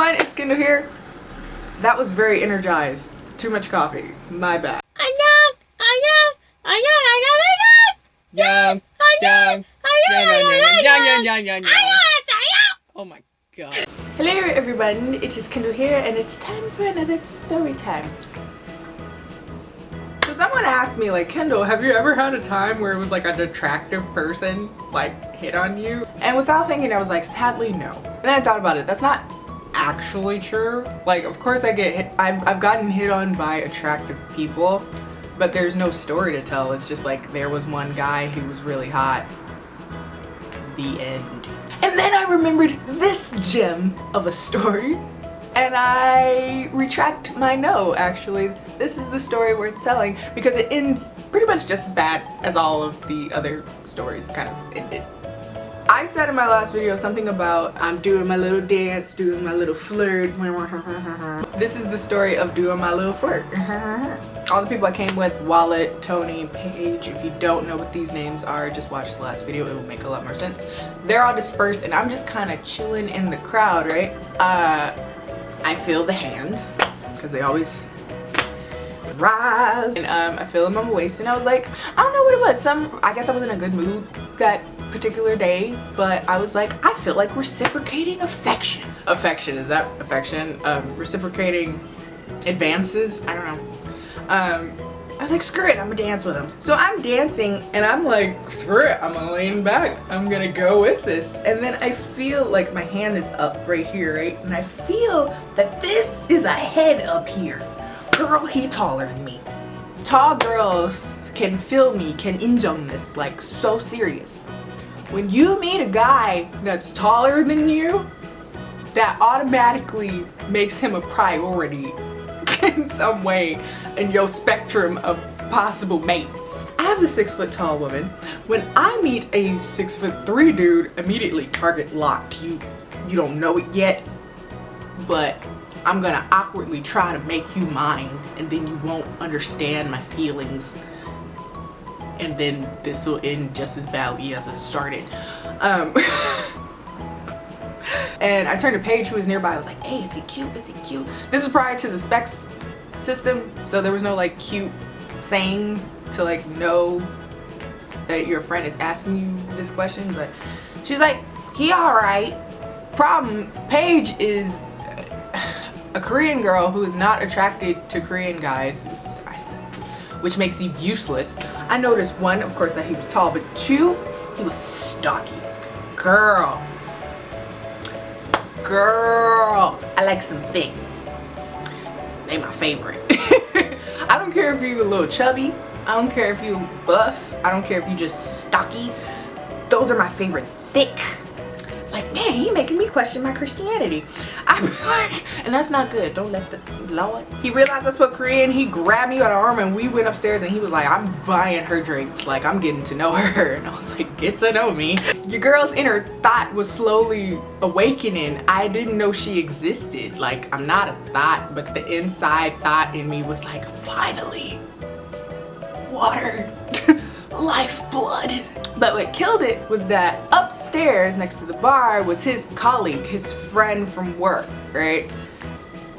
everyone, it's Kendall here. That was very energized. Too much coffee. My bad. Oh my god. Hello everyone, it is Kendall here and it's time for another story time. So someone asked me like, Kendall, have you ever had a time where it was like an attractive person like hit on you? And without thinking I was like, sadly no. And then I thought about it, that's not actually true. Like of course I get hit, I've gotten hit on by attractive people, but there's no story to tell. It's just like there was one guy who was really hot. The end. And then I remembered this gem of a story and I retract my no, actually. This is the story worth telling because it ends pretty much just as bad as all of the other stories kind of ended. I said in my last video something about I'm doing my little dance, doing my little flirt. This is the story of doing my little flirt. All the people I came with, Wallet, Tony, Paige, if you don't know what these names are, just watch the last video, it will make a lot more sense. They're all dispersed and I'm just kind of chilling in the crowd, right? I feel the hands, because they always rise. And I feel them on my waist and I was like, I don't know what it was. I guess I was in a good mood that particular day, but I was like, I feel like reciprocating affection. Affection, is that affection? Reciprocating advances? I don't know. I was like, screw it, I'm gonna dance with him. So I'm dancing and I'm like, screw it, I'm gonna lean back. I'm gonna go with this. And then I feel like my hand is up right here, right? And I feel that this is a head up here. Girl, he taller than me. Tall girls can feel me, can injung this, like so serious. When you meet a guy that's taller than you, that automatically makes him a priority in some way in your spectrum of possible mates. As a 6 foot tall woman, when I meet a 6'3" dude, immediately target locked. You don't know it yet, but I'm gonna awkwardly try to make you mine and then you won't understand my feelings. And then this will end just as badly as it started. And I turned to Paige, who was nearby. I was like, hey, is he cute? Is he cute? This was prior to the specs system, so there was no like cute saying to like know that your friend is asking you this question. But she's like, he alright. Problem, Paige is a Korean girl who is not attracted to Korean guys, which makes you useless. I noticed one, of course, that he was tall, but two, he was stocky. Girl, I like some thick. They my favorite. I don't care if you a little chubby. I don't care if you buff. I don't care if you just stocky. Those are my favorite. Thick. Like, man, he making me question my Christianity. I'm like, and that's not good. Don't let the Lord. He realized I spoke Korean. He grabbed me by the arm and we went upstairs and he was like, I'm buying her drinks. Like, I'm getting to know her. And I was like, get to know me. Your girl's inner thought was slowly awakening. I didn't know she existed. Like, I'm not a thought, but the inside thought in me was like, finally, water, lifeblood. But what killed it was that upstairs next to the bar was his colleague, his friend from work, right?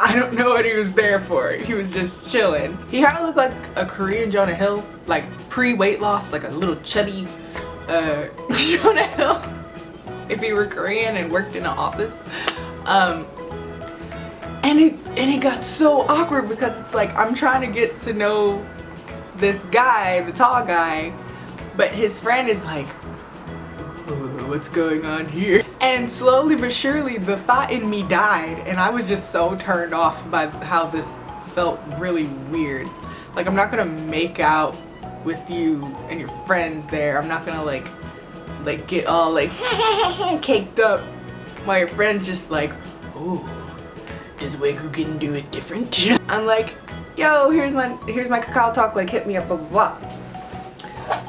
I don't know what he was there for. He was just chilling. He kind of looked like a Korean Jonah Hill, like pre-weight loss, like a little chubby Jonah Hill if he were Korean and worked in an office. And it got so awkward because it's like I'm trying to get to know this guy, the tall guy, but his friend is like, what's going on here? And slowly but surely the thought in me died and I was just so turned off by how this felt really weird. Like, I'm not gonna make out with you and your friends there. I'm not gonna like get all like caked up while your friend's just like, ooh, does Wegu can do it different? I'm like, yo, here's my cacao talk, like hit me up, blah blah blah.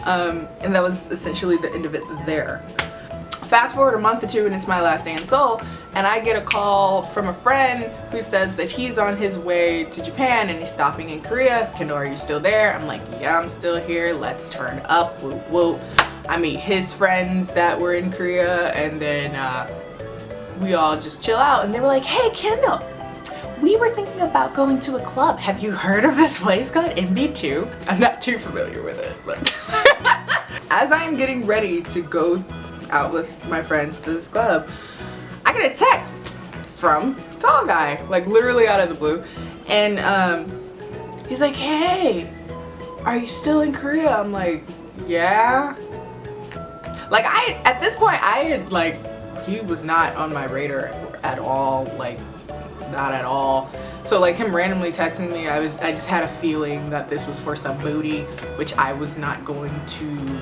And that was essentially the end of it there. Fast forward a month or two and it's my last day in Seoul and I get a call from a friend who says that he's on his way to Japan and he's stopping in Korea. Kendall, are you still there? I'm like, yeah, I'm still here. Let's turn up. Woo woo. I meet his friends that were in Korea and then we all just chill out, and they were like, hey Kendall, we were thinking about going to a club. Have you heard of this place called MB2? I'm not too familiar with it, but as I am getting ready to go out with my friends to this club, I get a text from Tall Guy, like literally out of the blue, and he's like, hey, are you still in Korea? I'm like, yeah. Like at this point I had like, he was not on my radar at all, like not at all. So like him randomly texting me, I just had a feeling that this was for some booty, which I was not going to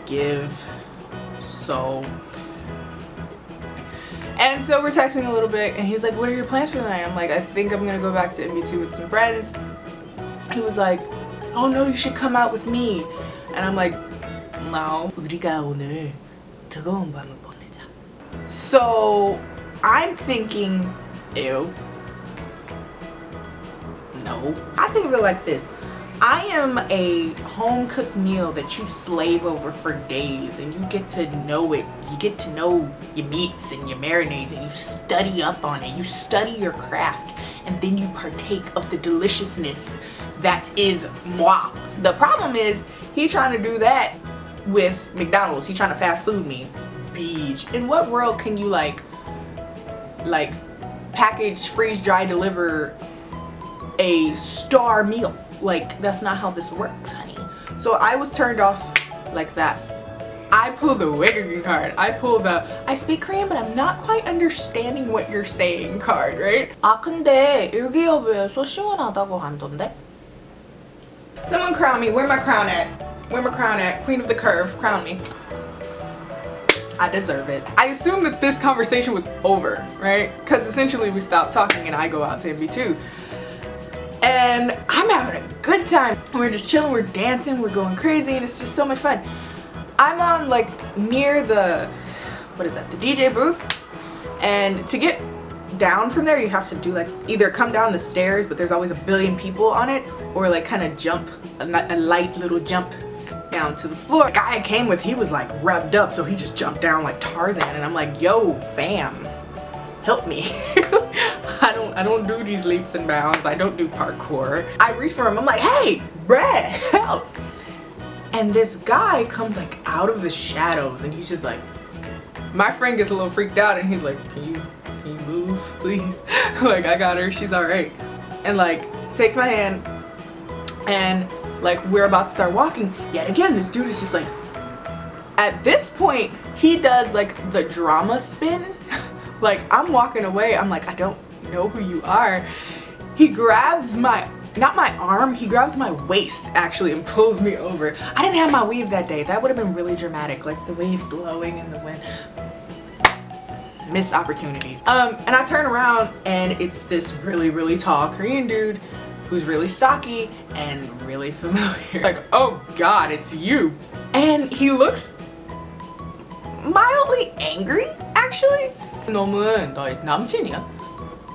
give. And so we're texting a little bit, and he's like, what are your plans for the night? I'm like, I think I'm gonna go back to MB2 with some friends. He was like, oh no, you should come out with me. And I'm like, no. 우리가 오늘 뜨거운 밤을 보내자. So I'm thinking, ew. No. I think of it like this. I am a home-cooked meal that you slave over for days, and you get to know it. You get to know your meats and your marinades, and you study up on it. You study your craft, and then you partake of the deliciousness that is moi. The problem is, he's trying to do that with McDonald's. He's trying to fast food me. Beach. In what world can you like package, freeze, dry, deliver a star meal? Like, that's not how this works, honey. So I was turned off like that. I pulled the Wiggin card. I pulled the I speak Korean but I'm not quite understanding what you're saying card, right? 아 근데 일기예보에서 시원하다고 한던데? Someone crown me. Where my crown at? Where my crown at? Queen of the curve. Crown me. I deserve it. I assume that this conversation was over, right? Because essentially we stopped talking and I go out to MB2. And I'm having a good time. We're just chilling, we're dancing, we're going crazy, and it's just so much fun. I'm on like near the, what is that, the DJ booth. And to get down from there, you have to do like, either come down the stairs, but there's always a billion people on it, or like kind of jump, a light little jump down to the floor. The guy I came with, he was like revved up, so he just jumped down like Tarzan, and I'm like, yo, fam, help me. I don't do these leaps and bounds. I don't do parkour. I reach for him. I'm like, hey, bruh, help. And this guy comes like out of the shadows, and he's just like, my friend gets a little freaked out, and he's like, can you move, please? Like, I got her, she's all right. And like, takes my hand, and like, we're about to start walking. Yet again, this dude is just like, at this point, he does like the drama spin. Like, I'm walking away, I'm like, I don't know who you are. He grabs my, not my arm, he grabs my waist actually and pulls me over. I didn't have my weave that day. That would have been really dramatic, like the wave blowing in the wind. Missed opportunities. And I turn around and it's this really, really tall Korean dude who's really stocky and really familiar. Like, oh God, it's you. And he looks mildly angry, actually. 너는 너의 남친이야?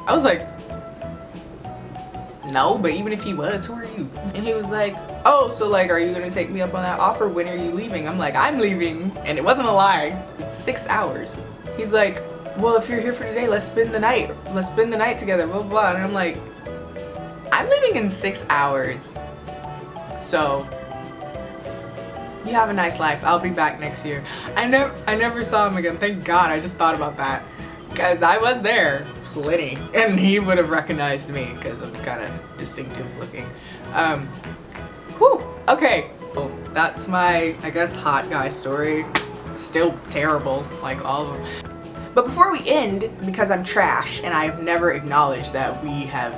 I was like, no, but even if he was, who are you? And he was like, oh, so like, are you gonna take me up on that offer? When are you leaving? I'm like, I'm leaving. And it wasn't a lie. It's 6 hours. He's like, well, if you're here for today, let's spend the night. Let's spend the night together, blah, blah, blah. And I'm like, I'm leaving in 6 hours. So you have a nice life. I'll be back next year. I never saw him again. Thank God. I just thought about that. Because I was there plenty. And he would have recognized me because I'm kind of distinctive looking. Whew. Okay. Well, that's my, I guess, hot guy story. It's still terrible, like all of them. But before we end, because I'm trash and I've never acknowledged that we have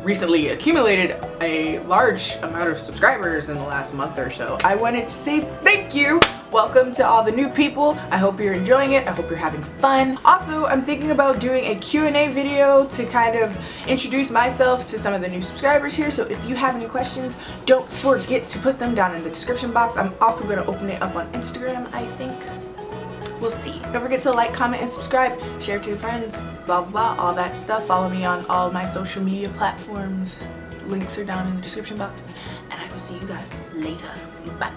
recently accumulated a large amount of subscribers in the last month or so, I wanted to say thank you. Welcome to all the new people. I hope you're enjoying it. I hope you're having fun. Also, I'm thinking about doing a Q&A video to kind of introduce myself to some of the new subscribers here. So if you have any questions, don't forget to put them down in the description box. I'm also going to open it up on Instagram, I think. We'll see. Don't forget to like, comment, and subscribe. Share to your friends. Blah, blah, blah. All that stuff. Follow me on all my social media platforms. Links are down in the description box. And I will see you guys later. Bye.